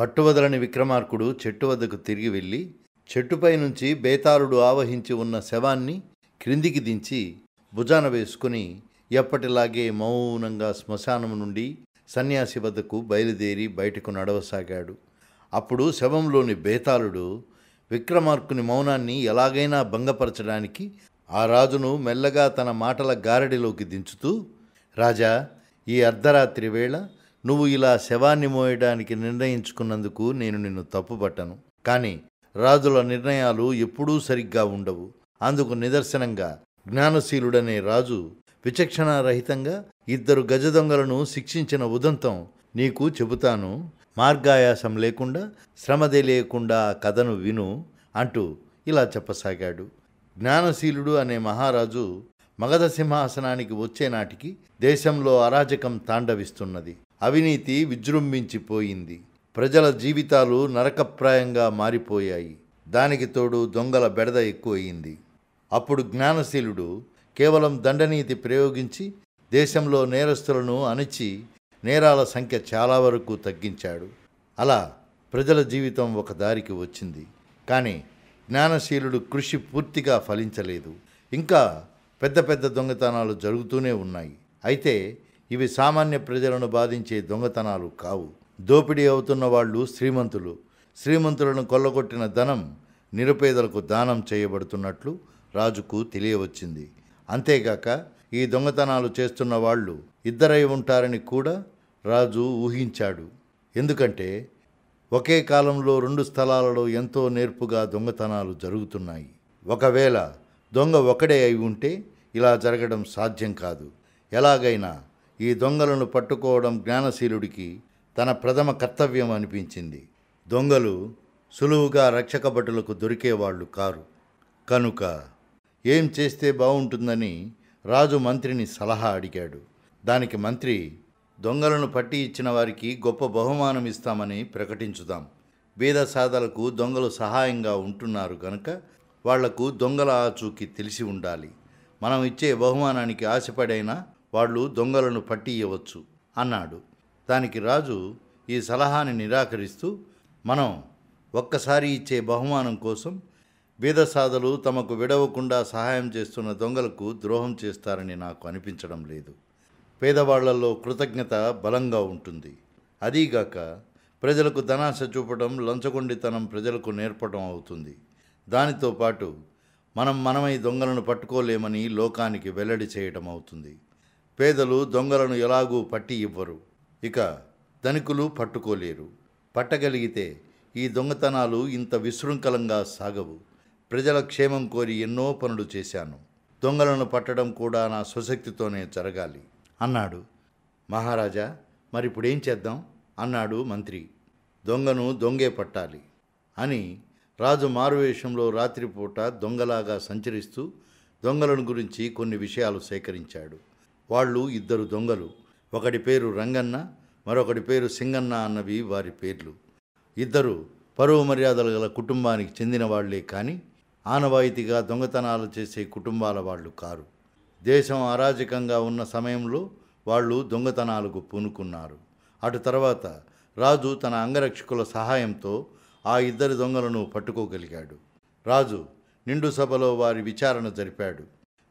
పట్టువదలని విక్రమార్కుడు చెట్టు వద్దకు తిరిగి వెళ్ళి చెట్టుపై నుంచి బేతాళుడు ఆవహించి ఉన్న శవాన్ని క్రిందికి దించి భుజాన వేసుకుని ఎప్పటిలాగే మౌనంగా శ్మశానం నుండి సన్యాసి వద్దకు బయలుదేరి బయటకు నడవసాగాడు. అప్పుడు శవంలోని బేతాళుడు విక్రమార్కుని మౌనాన్ని ఎలాగైనా భంగపరచడానికి ఆ రాజును మెల్లగా తన మాటల గారడిలోకి దించుతూ, రాజా, ఈ అర్ధరాత్రి వేళ నువ్వు ఇలా శవాన్ని మోయడానికి నిర్ణయించుకున్నందుకు నేను నిన్ను తప్పుపట్టను. కానీ రాజుల నిర్ణయాలు ఎప్పుడూ సరిగ్గా ఉండవు. అందుకు నిదర్శనంగా జ్ఞానశీలుడనే రాజు విచక్షణారహితంగా 2 గజదొంగలను శిక్షించిన ఉదంతం నీకు చెబుతాను. మార్గాయాసం లేకుండా, శ్రమ తెలియకుండా ఆ కథను విను అంటూ ఇలా చెప్పసాగాడు. జ్ఞానశీలుడు అనే మహారాజు మగధ సింహాసనానికి వచ్చే నాటికి దేశంలో అరాజకం తాండవిస్తున్నది. అవినీతి విజృంభించిపోయింది. ప్రజల జీవితాలు నరకప్రాయంగా మారిపోయాయి. దానికి తోడు దొంగల బెడద ఎక్కువయింది. అప్పుడు జ్ఞానశీలుడు కేవలం దండనీతి ప్రయోగించి దేశంలో నేరస్తులను అణిచి నేరాల సంఖ్య చాలా వరకు తగ్గించాడు. అలా ప్రజల జీవితం ఒక దారికి వచ్చింది. కానీ జ్ఞానశీలుడు కృషి పూర్తిగా ఫలించలేదు. ఇంకా పెద్ద పెద్ద దొంగతనాలు జరుగుతూనే ఉన్నాయి. అయితే ఇవి సామాన్య ప్రజలను బాధించే దొంగతనాలు కావు. దోపిడీ అవుతున్న వాళ్ళు శ్రీమంతులు. శ్రీమంతులను కొల్లగొట్టిన ధనం నిరుపేదలకు దానం చేయబడుతున్నట్లు రాజుకు తెలియవచ్చింది. అంతేగాక ఈ దొంగతనాలు చేస్తున్న వాళ్ళు ఇద్దరై ఉంటారని కూడా రాజు ఊహించాడు. ఎందుకంటే ఒకే కాలంలో 2 స్థలాలలో ఎంతో నేర్పుగా దొంగతనాలు జరుగుతున్నాయి. ఒకవేళ దొంగ ఒకడే అయి ఉంటే ఇలా జరగడం సాధ్యం కాదు. ఎలాగైనా ఈ దొంగలను పట్టుకోవడం జ్ఞానశీలుడికి తన ప్రథమ కర్తవ్యం అనిపించింది. దొంగలు సులువుగా రక్షక భటులకు దొరికేవాళ్లు కారు. కనుక ఏం చేస్తే బాగుంటుందని రాజు మంత్రిని సలహా అడిగాడు. దానికి మంత్రి, దొంగలను పట్టి ఇచ్చిన వారికి గొప్ప బహుమానం ఇస్తామని ప్రకటించుదాం. బీద సాదలకు దొంగలు సహాయంగా ఉంటున్నారు గనుక వాళ్లకు దొంగల ఆచూకీ తెలిసి ఉండాలి. మనం ఇచ్చే బహుమానానికి ఆశపడైనా వాళ్ళు దొంగలను పట్టి ఇవ్వచ్చు అన్నాడు. దానికి రాజు ఈ సలహాని నిరాకరిస్తూ, మనం ఒక్కసారి ఇచ్చే బహుమానం కోసం బీదసాదలు తమకు విడవకుండా సహాయం చేస్తున్న దొంగలకు ద్రోహం చేస్తారని నాకు అనిపించడం లేదు. పేదవాళ్లలో కృతజ్ఞత బలంగా ఉంటుంది. అదీగాక ప్రజలకు ధనాశ చూపడం, లంచగొండితనం ప్రజలకు నేర్పడం అవుతుంది. దానితో పాటు మనమై దొంగలను పట్టుకోలేమని లోకానికి వెల్లడి చేయడం అవుతుంది. పేదలు దొంగలను ఎలాగూ పట్టి ఇవ్వరు. ఇక ధనికులు పట్టుకోలేరు. పట్టగలిగితే ఈ దొంగతనాలు ఇంత విశృంఖలంగా సాగవు. ప్రజల క్షేమం కోరి ఎన్నో పనులు చేశాను. దొంగలను పట్టడం కూడా నా స్వశక్తితోనే జరగాలి అన్నాడు. మహారాజా, మరిప్పుడేం చేద్దాం అన్నాడు మంత్రి. దొంగను దొంగే పట్టాలి అని రాజు మారువేషంలో రాత్రిపూట దొంగలాగా సంచరిస్తూ దొంగలను గురించి కొన్ని విషయాలు సేకరించాడు. వాళ్ళు 2 దొంగలు. ఒకడి పేరు రంగన్న, మరొకడి పేరు సింగన్న అన్నవి వారి పేర్లు. 2 పరువు మర్యాదలు గల కుటుంబానికి చెందిన వాళ్లే కానీ ఆనవాయితీగా దొంగతనాలు చేసే కుటుంబాల వాళ్ళు కారు. దేశం అరాజకంగా ఉన్న సమయంలో వాళ్ళు దొంగతనాలకు పూనుకున్నారు. అటు తర్వాత రాజు తన అంగరక్షకుల సహాయంతో ఆ 2 దొంగలను పట్టుకోగలిగాడు. రాజు నిండు సభలో వారి విచారణ జరిపాడు.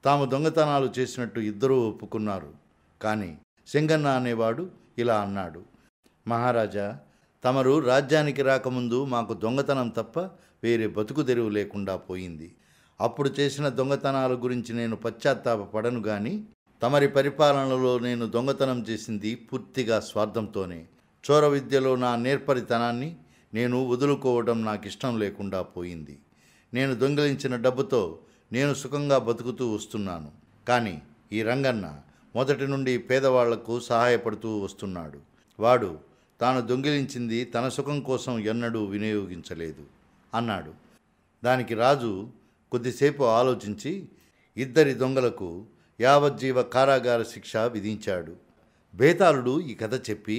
తాము దొంగతనాలు చేసినట్టు 2 ఒప్పుకున్నారు. కానీ సింగన్న అనేవాడు ఇలా అన్నాడు, మహారాజా, తమరు రాజ్యానికి రాకముందు మాకు దొంగతనం తప్ప వేరే బతుకు తెరువు లేకుండా పోయింది. అప్పుడు చేసిన దొంగతనాల గురించి నేను పశ్చాత్తాపపడను గాని తమరి పరిపాలనలో నేను దొంగతనం చేసింది పూర్తిగా స్వార్థంతోనే. చోర విద్యలో నా నేర్పరితనాన్ని నేను వదులుకోవడం నాకిష్టం లేకుండా పోయింది. నేను దొంగిలించిన డబ్బుతో నేను సుఖంగా బతుకుతూ వస్తున్నాను. కానీ ఈ రంగన్న మొదటి నుండి పేదవాళ్లకు సహాయపడుతూ వస్తున్నాడు. వాడు తాను దొంగిలించింది తన సుఖం కోసం ఎన్నడూ వినియోగించలేదు అన్నాడు. దానికి రాజు కొద్దిసేపు ఆలోచించి 2 దొంగలకు యావజ్జీవ కారాగార శిక్ష విధించాడు. బేతాళుడు ఈ కథ చెప్పి,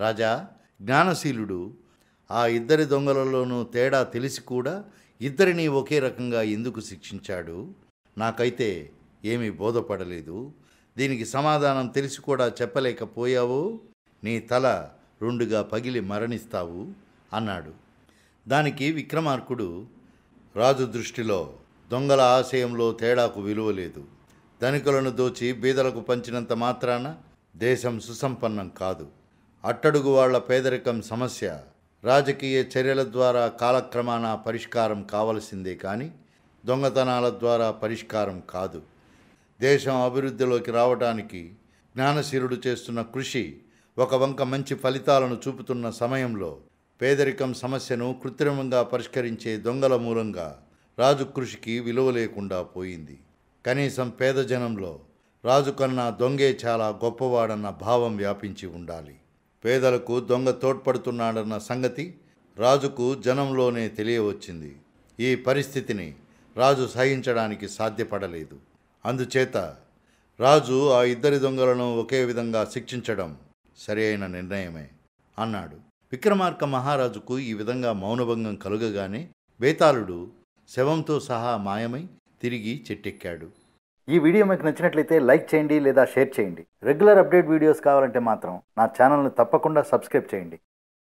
రాజా, జ్ఞానశీలుడు ఆ 2 దొంగలలోనూ తేడా తెలిసి కూడా 2ని ఒకే రకంగా ఎందుకు శిక్షించాడు? నాకైతే ఏమీ బోధపడలేదు. దీనికి సమాధానం తెలిసి కూడా చెప్పలేకపోయావో నీ తల 2గా పగిలి మరణిస్తావు అన్నాడు. దానికి విక్రమార్కుడు, రాజు దృష్టిలో దొంగల ఆశయంలో తేడాకు విలువ లేదు. ధనికులను దోచి బీదలకు పంచినంత మాత్రాన దేశం సుసంపన్నం కాదు. అట్టడుగు వాళ్ల పేదరికం సమస్య రాజకీయ చర్యల ద్వారా కాలక్రమాన పరిష్కారం కావలసిందే కానీ దొంగతనాల ద్వారా పరిష్కారం కాదు. దేశం అభివృద్ధిలోకి రావడానికి జ్ఞానశీలుడు చేస్తున్న కృషి ఒక వంక మంచి ఫలితాలను చూపుతున్న సమయంలో పేదరికం సమస్యను కృత్రిమంగా పరిష్కరించే దొంగల మూలంగా రాజు కృషికి విలువ లేకుండా పోయింది. కనీసం పేద జనంలో రాజు కన్నా దొంగే చాలా గొప్పవాడన్న భావం వ్యాపించి ఉండాలి. పేదలకు దొంగ తోడ్పడుతున్నాడన్న సంగతి రాజుకు జనంలోనే తెలియవచ్చింది. ఈ పరిస్థితిని రాజు సహించడానికి సాధ్యపడలేదు. అందుచేత రాజు ఆ ఇద్దరి దొంగలను ఒకే విధంగా శిక్షించడం సరి అయిన నిర్ణయమే అన్నాడు. విక్రమార్క మహారాజుకు ఈ విధంగా మౌనభంగం కలుగగానే బేతాళుడు శవంతో సహా మాయమై తిరిగి చెట్టెక్కాడు. ఈ వీడియో మీకు నచ్చినట్లయితే లైక్ చేయండి లేదా షేర్ చేయండి. రెగ్యులర్ అప్డేట్ వీడియోస్ కావాలంటే మాత్రం నా ఛానల్ని తప్పకుండా సబ్స్క్రైబ్ చేయండి.